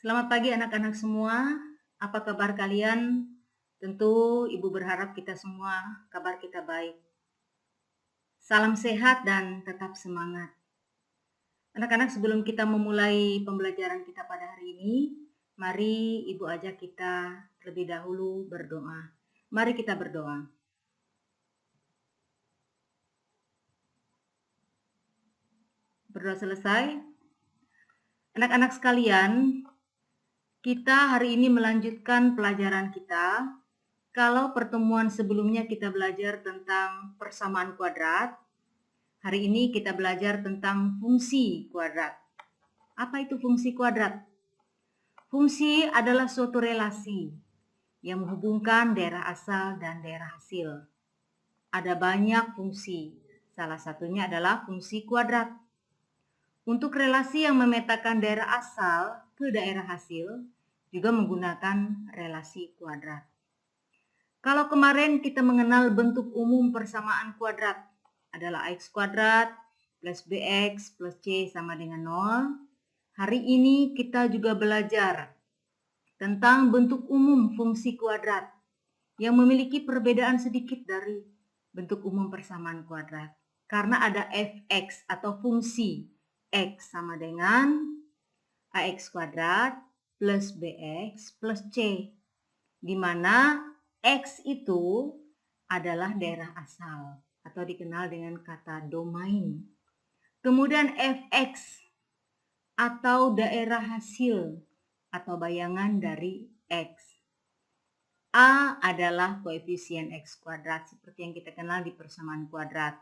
Selamat pagi anak-anak semua. Apa kabar kalian? Tentu Ibu berharap kita semua kabar kita baik. Salam sehat dan tetap semangat. Anak-anak, sebelum kita memulai pembelajaran kita pada hari ini, mari Ibu ajak kita terlebih dahulu berdoa. Mari kita berdoa. Berdoa selesai. Anak-anak sekalian, kita hari ini melanjutkan pelajaran kita. Kalau pertemuan sebelumnya kita belajar tentang persamaan kuadrat, hari ini kita belajar tentang fungsi kuadrat. Apa itu fungsi kuadrat? Fungsi adalah suatu relasi yang menghubungkan daerah asal dan daerah hasil. Ada banyak fungsi, salah satunya adalah fungsi kuadrat. Untuk relasi yang memetakan daerah asal ke daerah hasil, juga menggunakan relasi kuadrat. Kalau kemarin kita mengenal bentuk umum persamaan kuadrat adalah x kuadrat plus bx plus c sama dengan 0. Hari ini kita juga belajar tentang bentuk umum fungsi kuadrat yang memiliki perbedaan sedikit dari bentuk umum persamaan kuadrat. Karena ada fx atau fungsi x sama dengan ax kuadrat plus bx plus c, di mana X itu adalah daerah asal atau dikenal dengan kata domain. Kemudian Fx atau daerah hasil atau bayangan dari X. A adalah koefisien X kuadrat seperti yang kita kenal di persamaan kuadrat.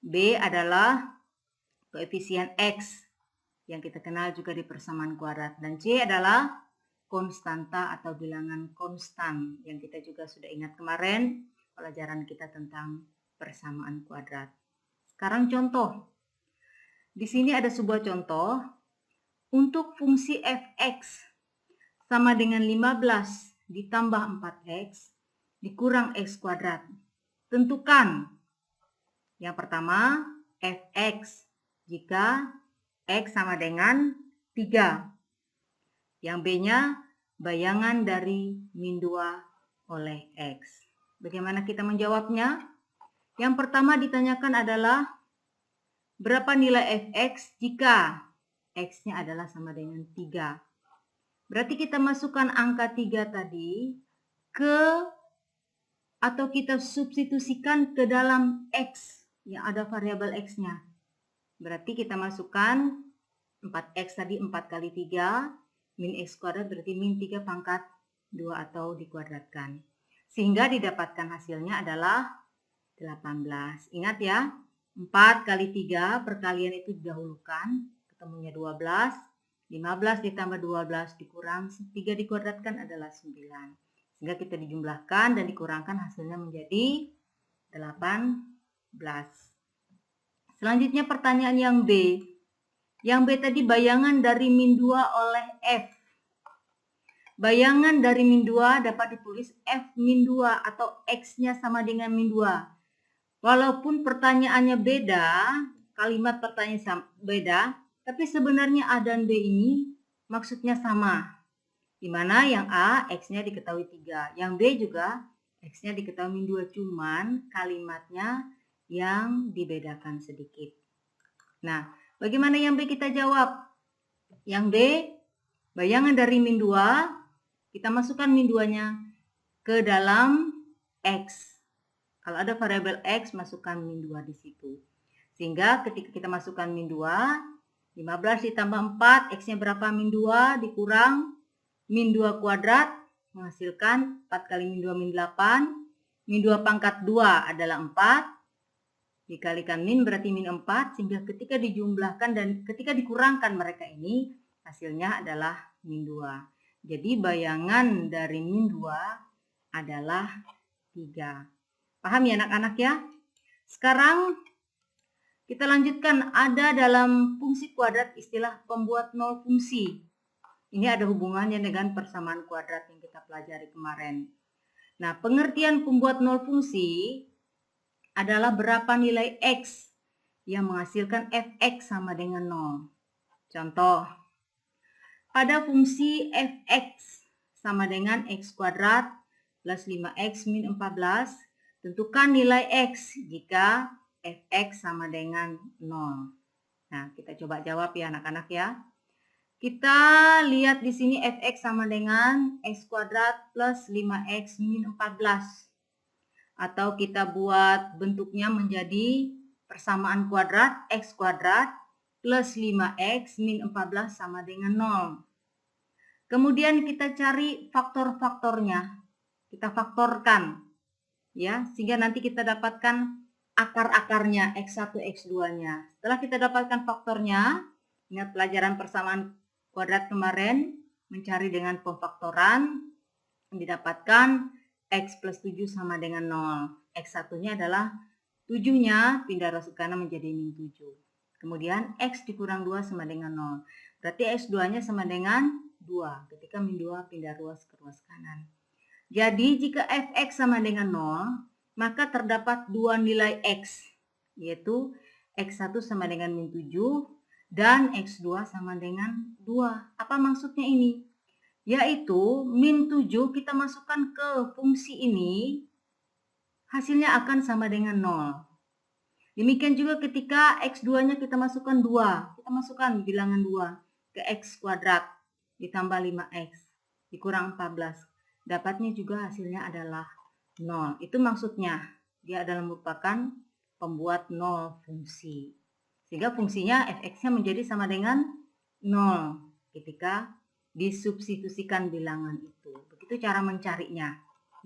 B adalah koefisien X yang kita kenal juga di persamaan kuadrat. Dan C adalah konstanta atau bilangan konstan yang kita juga sudah ingat kemarin pelajaran kita tentang persamaan kuadrat. Sekarang contoh. Di sini ada sebuah contoh untuk fungsi fx sama dengan 15 ditambah 4x dikurang x kuadrat. Tentukan yang pertama fx jika x sama dengan 3. Yang B-nya bayangan dari min 2 oleh X. Bagaimana kita menjawabnya? Yang pertama ditanyakan adalah berapa nilai Fx jika X-nya adalah sama dengan 3. Berarti kita masukkan angka 3 tadi atau kita substitusikan ke dalam X yang ada variabel X-nya. Berarti kita masukkan 4X tadi 4 kali 3. Min x kuadrat berarti min 3 pangkat 2 atau dikuadratkan. Sehingga didapatkan hasilnya adalah 18. Ingat ya, 4 kali 3 perkalian itu didahulukan, ketemunya 12. 15 ditambah 12 dikurang 3 dikuadratkan adalah 9. Sehingga kita dijumlahkan dan dikurangkan hasilnya menjadi 18. Selanjutnya pertanyaan yang B. Yang B tadi bayangan dari min 2 oleh F. Bayangan dari min 2 dapat ditulis F min 2 atau X-nya sama dengan min 2. Walaupun pertanyaannya beda, kalimat pertanyaan beda, tapi sebenarnya A dan B ini maksudnya sama. Di mana yang A X-nya diketahui 3, yang B juga X-nya diketahui min 2, cuman kalimatnya yang dibedakan sedikit. Nah, bagaimana yang B kita jawab? Yang B, bayangan dari min 2, kita masukkan min 2-nya ke dalam X. Kalau ada variabel X, masukkan min 2 di situ. Sehingga ketika kita masukkan min 2, 15 ditambah 4, X-nya berapa? Min 2 dikurang min 2 kuadrat, menghasilkan 4 kali min 2 min 8. Min 2 pangkat 2 adalah 4. Dikalikan min berarti min 4, sehingga ketika dijumlahkan dan ketika dikurangkan mereka ini, hasilnya adalah min 2. Jadi bayangan dari min 2 adalah 3. Paham ya anak-anak ya? Sekarang kita lanjutkan, ada dalam fungsi kuadrat istilah pembuat nol fungsi. Ini ada hubungannya dengan persamaan kuadrat yang kita pelajari kemarin. Nah, pengertian pembuat nol fungsi adalah berapa nilai X yang menghasilkan Fx sama dengan 0. Contoh, pada fungsi fx sama dengan x kuadrat plus 5x min 14, tentukan nilai x jika fx sama dengan 0. Nah, kita coba jawab ya anak-anak ya. Kita lihat di sini fx sama dengan x kuadrat plus 5x min 14. Atau kita buat bentuknya menjadi persamaan kuadrat x kuadrat plus 5x min 14 sama dengan 0. Kemudian kita cari faktor-faktornya. Kita faktorkan ya, sehingga nanti kita dapatkan akar-akarnya x1 x2-nya. Setelah kita dapatkan faktornya, ingat pelajaran persamaan kuadrat kemarin, mencari dengan pemfaktoran, didapatkan x plus 7 sama dengan 0. X1-nya adalah 7-nya pindah ruas ke kanan menjadi min 7. Kemudian x dikurang 2 sama dengan 0. Berarti x2-nya sama dengan 2 ketika min 2 pindah ruas ke ruas kanan. Jadi jika fx sama dengan 0, maka terdapat dua nilai x, yaitu x1 sama dengan min 7 dan x2 sama dengan 2. Apa maksudnya ini? Yaitu min 7 kita masukkan ke fungsi ini, hasilnya akan sama dengan 0. Demikian juga ketika x2-nya kita masukkan 2, kita masukkan bilangan 2 ke x kuadrat ditambah 5x dikurang 14. Dapatnya juga hasilnya adalah 0. Itu maksudnya, dia adalah merupakan pembuat 0 fungsi. Sehingga fungsinya fx-nya menjadi sama dengan 0 ketika disubstitusikan bilangan itu. Begitu cara mencarinya.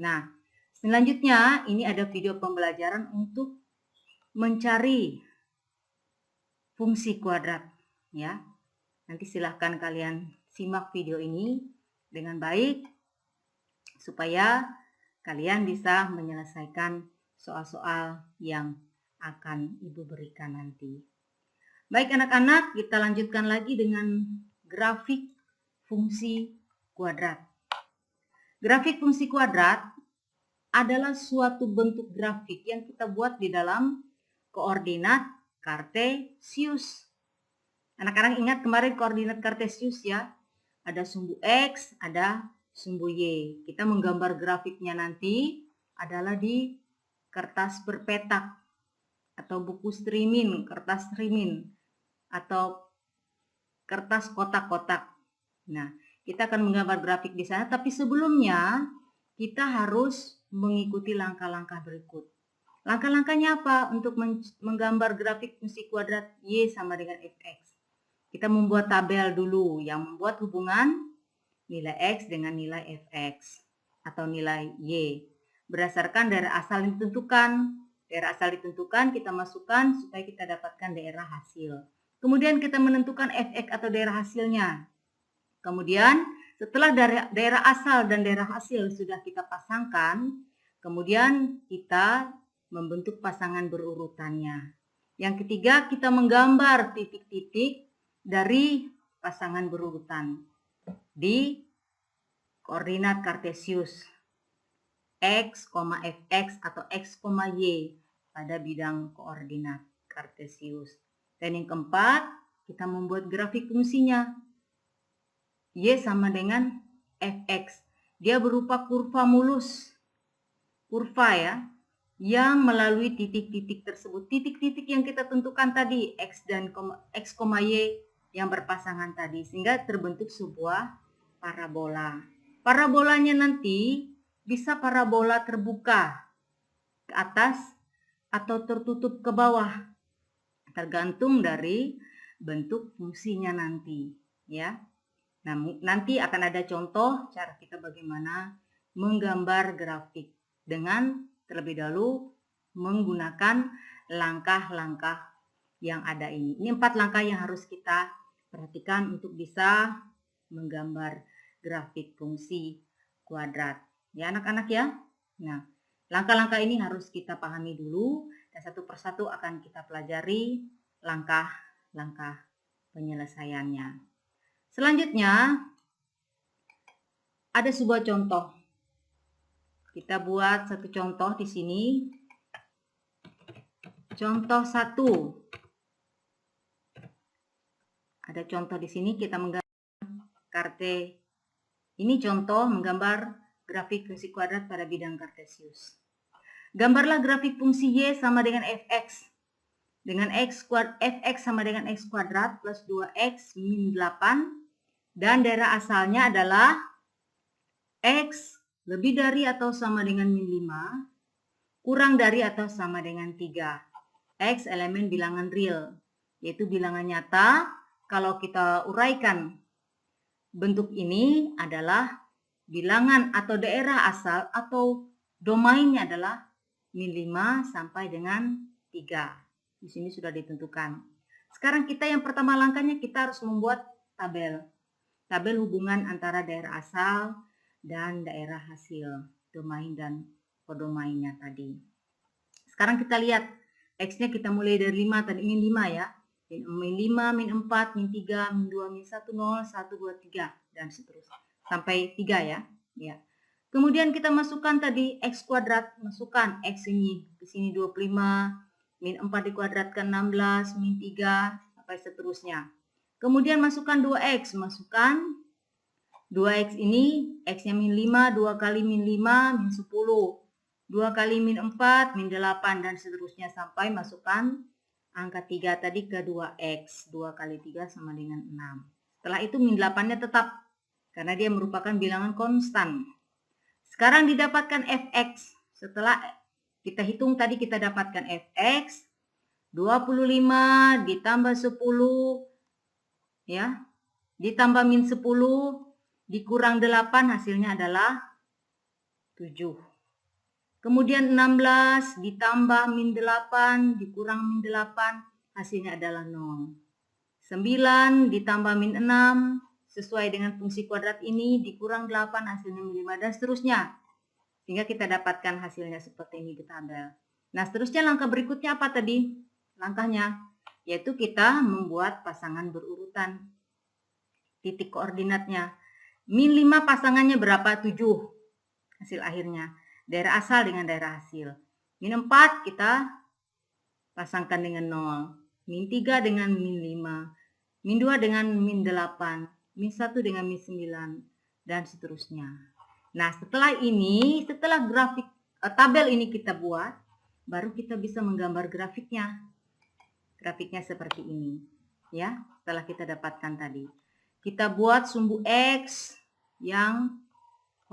Nah, selanjutnya ini ada video pembelajaran untuk mencari fungsi kuadrat ya. Nanti silahkan kalian simak video ini dengan baik supaya kalian bisa menyelesaikan soal-soal yang akan Ibu berikan nanti. Baik anak-anak, kita lanjutkan lagi dengan grafik fungsi kuadrat. Grafik fungsi kuadrat adalah suatu bentuk grafik yang kita buat di dalam koordinat kartesius. Anak-anak ingat kemarin koordinat kartesius ya. Ada sumbu X, ada sumbu Y. Kita menggambar grafiknya nanti adalah di kertas berpetak atau buku streaming, kertas streaming atau kertas kotak-kotak. Nah, kita akan menggambar grafik di sana, tapi sebelumnya kita harus mengikuti langkah-langkah berikut. Langkah-langkahnya apa? Untuk menggambar grafik fungsi kuadrat Y sama dengan fx. Kita membuat tabel dulu yang membuat hubungan nilai x dengan nilai fx atau nilai y. Berdasarkan daerah asal yang ditentukan. Daerah asal ditentukan, kita masukkan supaya kita dapatkan daerah hasil. Kemudian kita menentukan fx atau daerah hasilnya. Kemudian setelah daerah asal dan daerah hasil sudah kita pasangkan, kemudian kita membentuk pasangan berurutannya. Yang ketiga, kita menggambar titik-titik dari pasangan berurutan di koordinat kartesius x, fx atau x, y pada bidang koordinat kartesius. Dan yang keempat, kita membuat grafik fungsinya. Y sama dengan fx. Dia berupa kurva mulus. Kurva ya, yang melalui titik-titik tersebut. Titik-titik yang kita tentukan tadi, x dan x, y yang berpasangan tadi. Sehingga terbentuk sebuah parabola. Parabolanya nanti bisa parabola terbuka ke atas atau tertutup ke bawah. Tergantung dari bentuk fungsinya nanti. Ya. Nah, nanti akan ada contoh cara kita bagaimana menggambar grafik dengan terlebih dahulu menggunakan langkah-langkah yang ada ini. Ini 4 langkah yang harus kita perhatikan untuk bisa menggambar grafik fungsi kuadrat. Ya anak-anak ya. Nah, langkah-langkah ini harus kita pahami dulu dan satu persatu akan kita pelajari langkah-langkah penyelesaiannya. Selanjutnya, ada sebuah contoh. Kita buat satu contoh di sini. Contoh 1. Ada contoh di sini, kita menggambar Karte. Ini contoh menggambar grafik fungsi kuadrat pada bidang kartesius. Gambarlah grafik fungsi y sama dengan fx. Dengan fx sama dengan x kuadrat plus 2x min 8. Dan daerah asalnya adalah x lebih dari atau sama dengan min 5, kurang dari atau sama dengan 3. X elemen bilangan real, yaitu bilangan nyata. Kalau kita uraikan bentuk ini adalah bilangan atau daerah asal atau domainnya adalah min 5 sampai dengan 3. Di sini sudah ditentukan. Sekarang kita yang pertama langkahnya kita harus membuat tabel. Tabel hubungan antara daerah asal dan daerah hasil, domain dan kodomainnya tadi. Sekarang kita lihat X-nya kita mulai dari 5 tadi, min 5 ya. Min 5, min 4, min 3, min 2, min 1, 0, 1, 2, 3, dan seterusnya. Sampai 3 ya. Kemudian kita masukkan tadi X kuadrat, masukkan X ini ke sini 25, min 4 dikuadratkan 16, min 3, sampai seterusnya. Kemudian masukkan 2X, masukkan 2X ini, X-nya min 5, 2 kali min 5, min 10, 2 kali min 4, min 8, dan seterusnya sampai masukkan angka 3 tadi ke 2X. 2 kali 3 sama dengan 6. Setelah itu min 8-nya tetap, karena dia merupakan bilangan konstan. Sekarang didapatkan Fx. Setelah kita hitung tadi kita dapatkan Fx, 25 ditambah 10, ya, ditambah min 10, dikurang 8, hasilnya adalah 7. Kemudian 16 ditambah min 8 dikurang min 8, hasilnya adalah 0. 9 ditambah min 6 sesuai dengan fungsi kuadrat ini dikurang 8, hasilnya min 5, dan seterusnya. Sehingga kita dapatkan hasilnya seperti ini di tabel. Nah, seterusnya langkah berikutnya apa tadi? Langkahnya yaitu kita membuat pasangan berurutan. Titik koordinatnya. Min 5 pasangannya berapa? 7. Hasil akhirnya. Daerah asal dengan daerah hasil. Min 4 kita pasangkan dengan 0. Min 3 dengan min 5. Min 2 dengan min 8. Min 1 dengan min 9. Dan seterusnya. Nah, setelah ini, setelah grafik tabel ini kita buat, baru kita bisa menggambar grafiknya. Grafiknya seperti ini. Ya, setelah kita dapatkan tadi. Kita buat sumbu X yang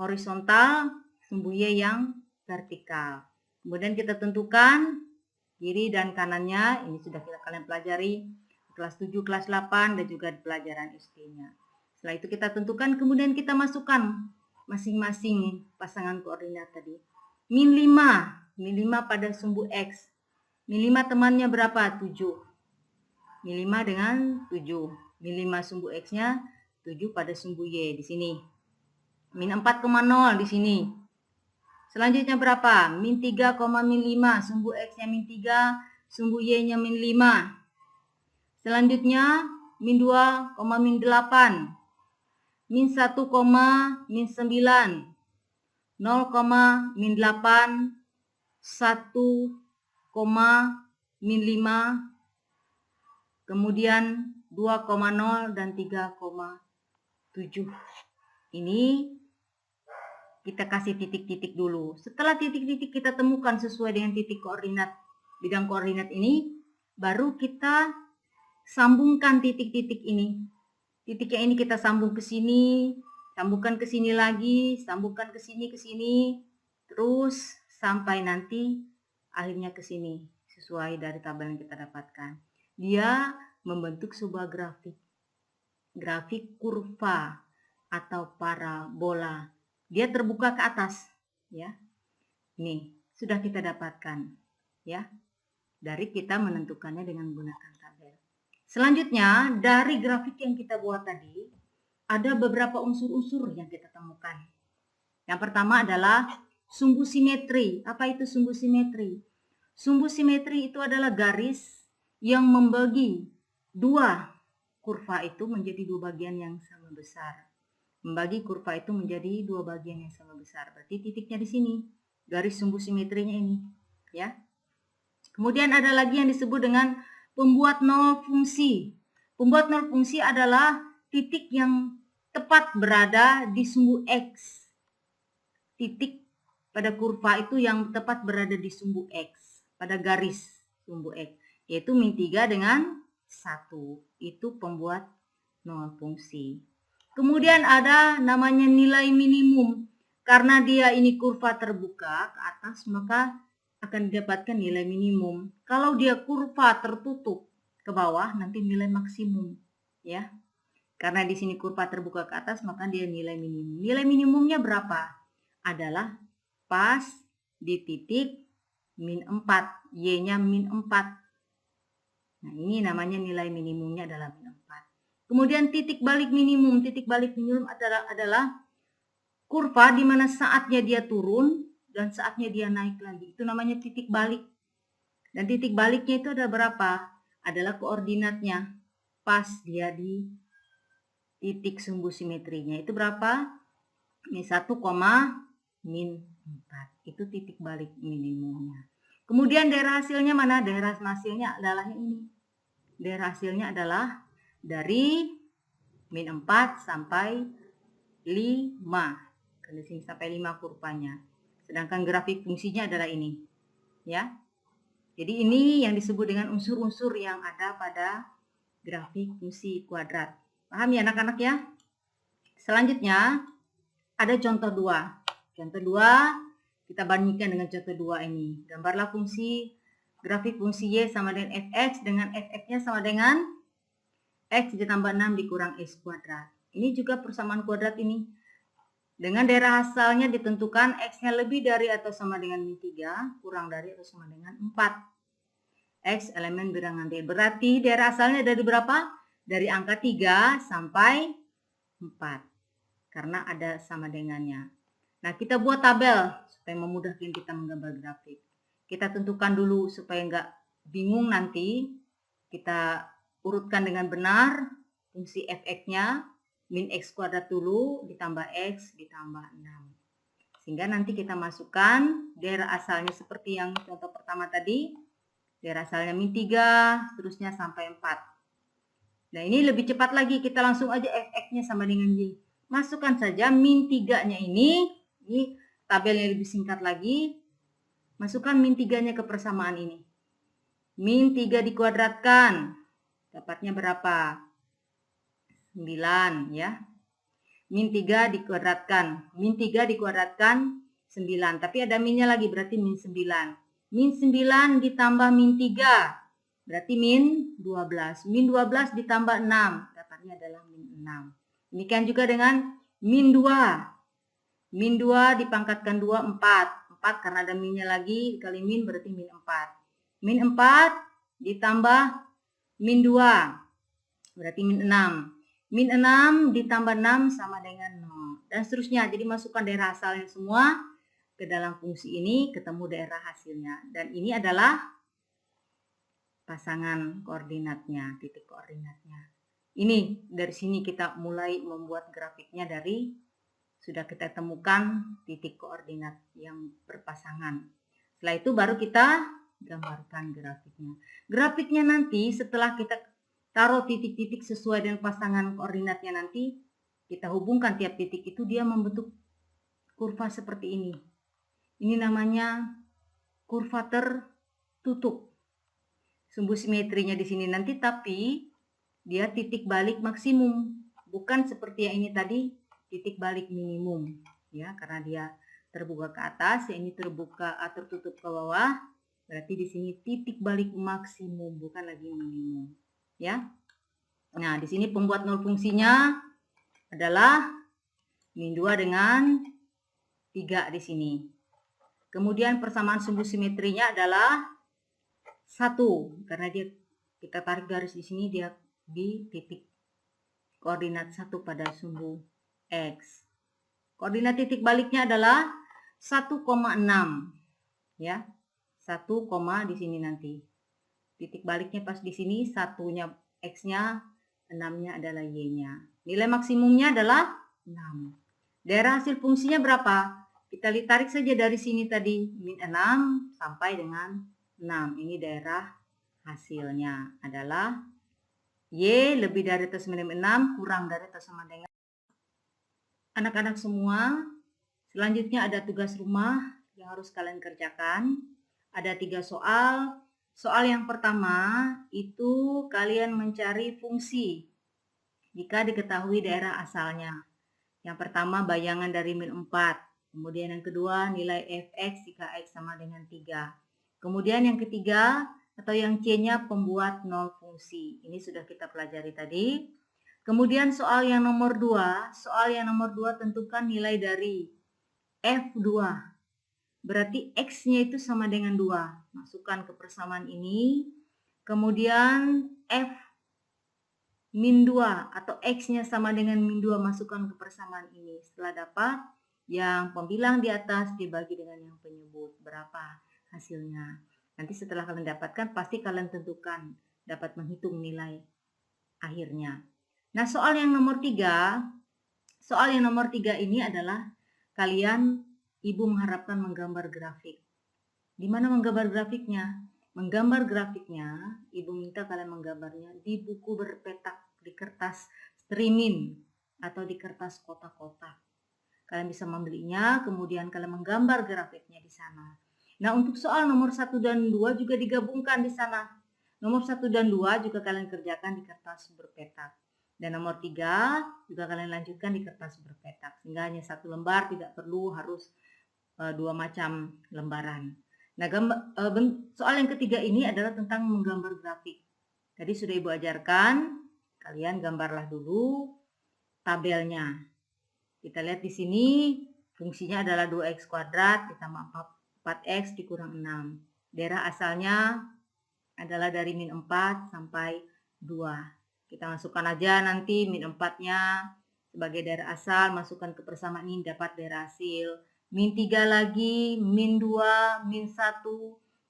horizontal, sumbu Y yang vertikal. Kemudian kita tentukan kiri dan kanannya. Ini sudah kalian pelajari kelas 7, kelas 8, dan juga di pelajaran SD-nya. Setelah itu kita tentukan, kemudian kita masukkan masing-masing pasangan koordinat tadi. Min 5 pada sumbu X. Min 5 temannya berapa? 7. Min 5 dengan 7. Min 5 sumbu X-nya, 7 pada sumbu Y di sini. Min 4,0 di sini. Selanjutnya berapa? Min 3, min 5. Sumbu X-nya min 3, sumbu Y-nya min 5. Selanjutnya min 2, min 8. Min 1, min 9. 0, min 8. 1, min 5. Kemudian 2,0 dan 3,7. Ini kita kasih titik-titik dulu. Setelah titik-titik kita temukan sesuai dengan titik koordinat, bidang koordinat ini, baru kita sambungkan titik-titik ini. Titik yang ini kita sambung ke sini, sambungkan ke sini lagi, sambungkan ke sini, terus sampai nanti akhirnya ke sini, sesuai dari tabel yang kita dapatkan. Dia membentuk sebuah grafik kurva atau parabola. Dia terbuka ke atas, ya. Nih, sudah kita dapatkan, ya. Dari kita menentukannya dengan menggunakan tabel. Selanjutnya, dari grafik yang kita buat tadi, ada beberapa unsur-unsur yang kita temukan. Yang pertama adalah sumbu simetri. Apa itu sumbu simetri? Sumbu simetri itu adalah garis yang membagi dua kurva itu menjadi dua bagian yang sama besar. Membagi kurva itu menjadi dua bagian yang sama besar. Berarti titiknya di sini, garis sumbu simetrinya ini, ya. Kemudian ada lagi yang disebut dengan pembuat nol fungsi. Pembuat nol fungsi adalah titik yang tepat berada di sumbu X. Titik pada kurva itu yang tepat berada di sumbu X, pada garis sumbu X, yaitu min 3 dengan 1. Itu pembuat nol fungsi. Kemudian ada namanya nilai minimum. Karena dia ini kurva terbuka ke atas, maka akan didapatkan nilai minimum. Kalau dia kurva tertutup ke bawah, nanti nilai maksimum, ya. Karena di sini kurva terbuka ke atas, maka dia nilai minimum. Nilai minimumnya berapa? Adalah pas di titik min 4, Y-nya min 4. Nah, ini namanya nilai minimumnya adalah min 4. Kemudian titik balik minimum. Titik balik minimum adalah kurva di mana saatnya dia turun dan saatnya dia naik lagi. Itu namanya titik balik. Dan titik baliknya itu ada berapa? Adalah koordinatnya. Pas dia di titik sumbu simetrinya. Itu berapa? Min 1, min 4. Itu titik balik minimumnya. Kemudian daerah hasilnya mana? Daerah hasilnya adalah ini. Daerah hasilnya adalah dari min 4 sampai 5. Dari sini sampai 5 kurvanya. Sedangkan grafik fungsinya adalah ini. Ya. Jadi ini yang disebut dengan unsur-unsur yang ada pada grafik fungsi kuadrat. Paham ya anak-anak ya? Selanjutnya ada contoh 2. Contoh 2 kita bandingkan dengan contoh 2 ini. Gambarlah fungsi grafik fungsi Y sama dengan fx dengan fx-nya sama dengan x ditambah 6 dikurang x kuadrat. Ini juga persamaan kuadrat ini. Dengan daerah asalnya ditentukan x-nya lebih dari atau sama dengan min 3, kurang dari atau sama dengan 4. X elemen bilangan D. Berarti daerah asalnya dari berapa? Dari angka 3 sampai 4. Karena ada sama dengannya. Nah, kita buat tabel supaya memudahkan kita menggambar grafik. Kita tentukan dulu supaya nggak bingung nanti. Kita urutkan dengan benar fungsi fx-nya. Min x kuadrat dulu ditambah x ditambah 6. Sehingga nanti kita masukkan daerah asalnya seperti yang contoh pertama tadi. Daerah asalnya min 3, seterusnya sampai 4. Nah, ini lebih cepat lagi. Kita langsung aja fx-nya sama dengan y. Masukkan saja min 3-nya ini tabelnya lebih singkat lagi. Masukkan min 3-nya ke persamaan ini. Min 3 dikuadratkan. Dapatnya berapa? 9 ya. Min 3 dikuadratkan. Min 3 dikuadratkan 9. Tapi ada minnya lagi berarti min 9. Min 9 ditambah min 3. Berarti min 12. Min 12 ditambah 6. Dapatnya adalah min 6. Demikian juga dengan min 2. Min 2 dipangkatkan 2, 4. 4 karena ada minnya lagi. Dikali min berarti min 4. Min 4 ditambah min 2. Berarti min 6. Min 6 ditambah 6 sama dengan 0. Dan seterusnya. Jadi masukkan daerah asalnya semua ke dalam fungsi ini. Ketemu daerah hasilnya. Dan ini adalah pasangan koordinatnya. Titik koordinatnya. Ini dari sini kita mulai membuat grafiknya dari sudah kita temukan titik koordinat yang berpasangan. Setelah itu baru kita gambarkan grafiknya. Grafiknya nanti setelah kita taruh titik-titik sesuai dengan pasangan koordinatnya nanti, kita hubungkan tiap titik itu dia membentuk kurva seperti ini. Ini namanya kurva tertutup. Sumbu simetrinya di sini nanti, tapi dia titik balik maksimum, bukan seperti yang ini tadi titik balik minimum, ya, karena dia terbuka ke atas, yang ini tertutup ke bawah, berarti di sini titik balik maksimum, bukan lagi minimum. Ya. Nah, di sini pembuat nol fungsinya adalah min 2 dengan 3 di sini. Kemudian persamaan sumbu simetrinya adalah 1 karena dia kita tarik garis di sini dia di titik koordinat 1 pada sumbu X. Koordinat titik baliknya adalah 1,6 ya. 1, di sini nanti. Titik baliknya pas di sini, 1-nya X-nya, 6-nya adalah Y-nya. Nilai maksimumnya adalah 6. Daerah hasil fungsinya berapa? Kita tarik saja dari sini tadi, min 6 sampai dengan 6. Ini daerah hasilnya adalah Y lebih dari atau sama dengan 6, kurang dari atau sama dengan Anak-anak semua, selanjutnya ada tugas rumah yang harus kalian kerjakan. Ada 3 soal. Soal yang pertama itu kalian mencari fungsi jika diketahui daerah asalnya. Yang pertama bayangan dari min 4. Kemudian yang kedua nilai fx jika x sama dengan 3. Kemudian yang ketiga atau yang C-nya pembuat nol fungsi. Ini sudah kita pelajari tadi. Kemudian soal yang nomor 2, tentukan nilai dari F2. Berarti X-nya itu sama dengan 2. Masukkan ke persamaan ini. Kemudian F min 2 atau X-nya sama dengan min 2, masukkan ke persamaan ini. Setelah dapat yang pembilang di atas dibagi dengan yang penyebut. Berapa hasilnya? Nanti setelah kalian dapatkan, pasti kalian tentukan, dapat menghitung nilai akhirnya. Nah, soal yang nomor 3 ini adalah ibu mengharapkan menggambar grafik. Di mana menggambar grafiknya? Menggambar grafiknya, ibu minta kalian menggambarnya di buku berpetak, di kertas streaming atau di kertas kotak-kotak. Kalian bisa membelinya, kemudian kalian menggambar grafiknya di sana. Nah, untuk soal nomor 1 dan 2 juga digabungkan di sana. Nomor 1 dan 2 juga kalian kerjakan di kertas berpetak. Dan nomor 3 juga kalian lanjutkan di kertas berpetak. Sehingga hanya 1 lembar, tidak perlu harus 2 macam lembaran. Nah, soal yang ketiga ini adalah tentang menggambar grafik. Tadi sudah ibu ajarkan, kalian gambarlah dulu tabelnya. Kita lihat di sini fungsinya adalah 2x kuadrat ditambah 4x dikurang 6. Daerah asalnya adalah dari min 4 sampai 2. Kita masukkan aja nanti min 4-nya sebagai daerah asal, masukkan ke persamaan ini, dapat daerah hasil. Min 3 lagi, min 2, min 1,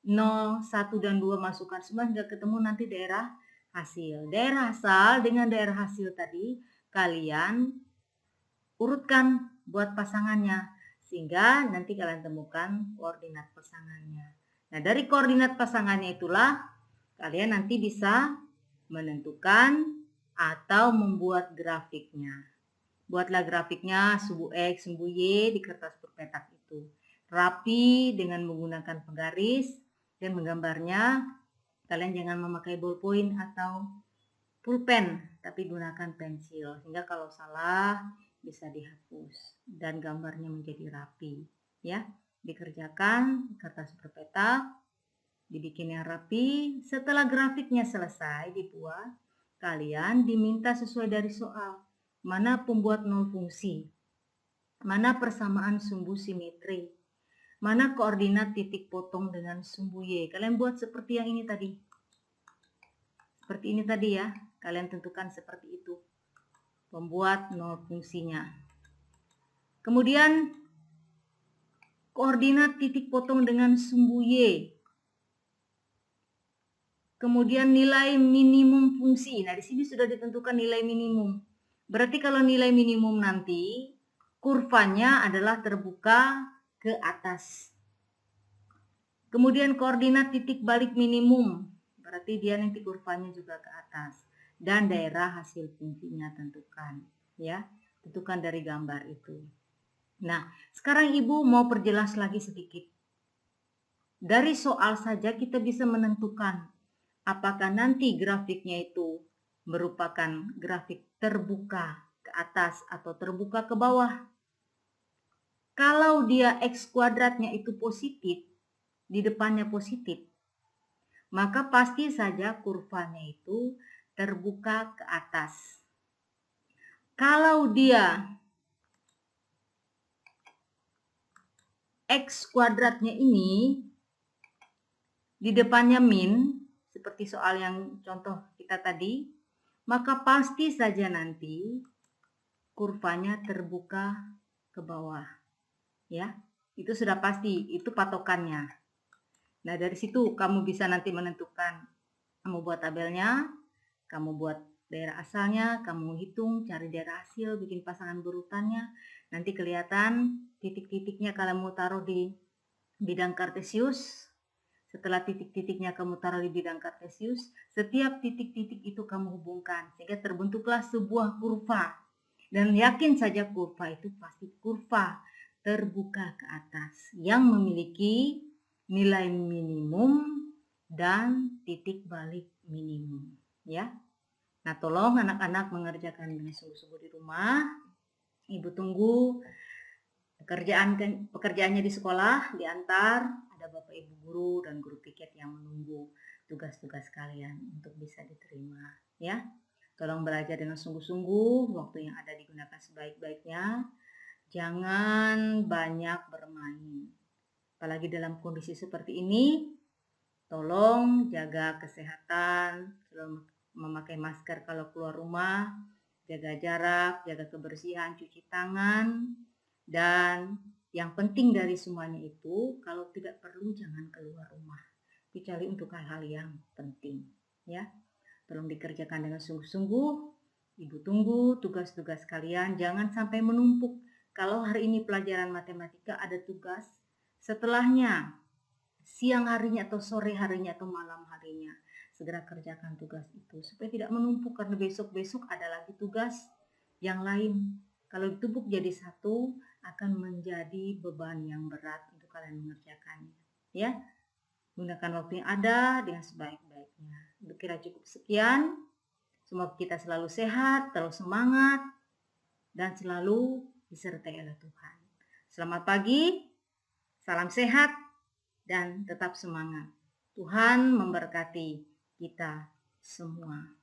0, 1 dan 2 masukkan semua hingga ketemu nanti daerah hasil. Daerah asal dengan daerah hasil tadi kalian urutkan buat pasangannya, sehingga nanti kalian temukan koordinat pasangannya. Nah, dari koordinat pasangannya itulah kalian nanti bisa menentukan atau membuat grafiknya. Buatlah grafiknya sumbu X, sumbu Y di kertas berpetak itu. Rapi dengan menggunakan penggaris dan menggambarnya. Kalian jangan memakai ballpoint atau pulpen, tapi gunakan pensil. Sehingga kalau salah bisa dihapus dan gambarnya menjadi rapi. Ya, dikerjakan kertas berpetak. Dibikin yang rapi. Setelah grafiknya selesai dibuat, kalian diminta sesuai dari soal. Mana pembuat nol fungsi? Mana persamaan sumbu simetri? Mana koordinat titik potong dengan sumbu Y? Kalian buat seperti yang ini tadi. Seperti ini tadi ya. Kalian tentukan seperti itu. Pembuat nol fungsinya. Kemudian koordinat titik potong dengan sumbu Y. Kemudian nilai minimum fungsi. Nah, di sini sudah ditentukan nilai minimum. Berarti kalau nilai minimum nanti, kurvanya adalah terbuka ke atas. Kemudian koordinat titik balik minimum. Berarti dia nanti kurvanya juga ke atas. Dan daerah hasil fungsinya tentukan. Ya, tentukan dari gambar itu. Nah, sekarang ibu mau perjelas lagi sedikit. Dari soal saja kita bisa menentukan apakah nanti grafiknya itu merupakan grafik terbuka ke atas atau terbuka ke bawah. Kalau dia X kuadratnya itu positif, di depannya positif, maka pasti saja kurvanya itu terbuka ke atas. Kalau dia X kuadratnya ini di depannya min, seperti soal yang contoh kita tadi, maka pasti saja nanti kurvanya terbuka ke bawah. Ya, itu sudah pasti, itu patokannya. Nah, dari situ kamu bisa nanti menentukan, kamu buat tabelnya, kamu buat daerah asalnya, kamu hitung, cari daerah hasil, bikin pasangan berurutannya, nanti kelihatan titik-titiknya kalian mau taruh di bidang kartesius. Setelah titik-titiknya kamu taruh di bidang kartesius, setiap titik-titik itu kamu hubungkan sehingga terbentuklah sebuah kurva. Dan yakin saja kurva itu pasti kurva terbuka ke atas yang memiliki nilai minimum dan titik balik minimum, ya. Nah, tolong anak-anak mengerjakan dengan sungguh-sungguh di rumah. Ibu tunggu pekerjaannya di sekolah, diantar, ada Bapak Ibu guru dan guru piket yang menunggu tugas-tugas kalian untuk bisa diterima, ya. Tolong belajar dengan sungguh-sungguh, waktu yang ada digunakan sebaik-baiknya. Jangan banyak bermain. Apalagi dalam kondisi seperti ini, tolong jaga kesehatan, selalu memakai masker kalau keluar rumah, jaga jarak, jaga kebersihan, cuci tangan, dan yang penting dari semuanya itu, kalau tidak perlu jangan keluar rumah, kecuali untuk hal-hal yang penting, ya. Tolong dikerjakan dengan sungguh-sungguh. Ibu tunggu tugas-tugas kalian, jangan sampai menumpuk. Kalau hari ini pelajaran matematika ada tugas, setelahnya siang harinya atau sore harinya atau malam harinya segera kerjakan tugas itu supaya tidak menumpuk, karena besok-besok ada lagi tugas yang lain. Kalau ditumpuk jadi satu akan menjadi beban yang berat untuk kalian mengerjakannya, ya. Gunakan waktu yang ada dengan sebaik-baiknya. Kira cukup sekian. Semoga kita selalu sehat, terus semangat, dan selalu disertai oleh Tuhan. Selamat pagi, salam sehat, dan tetap semangat. Tuhan memberkati kita semua.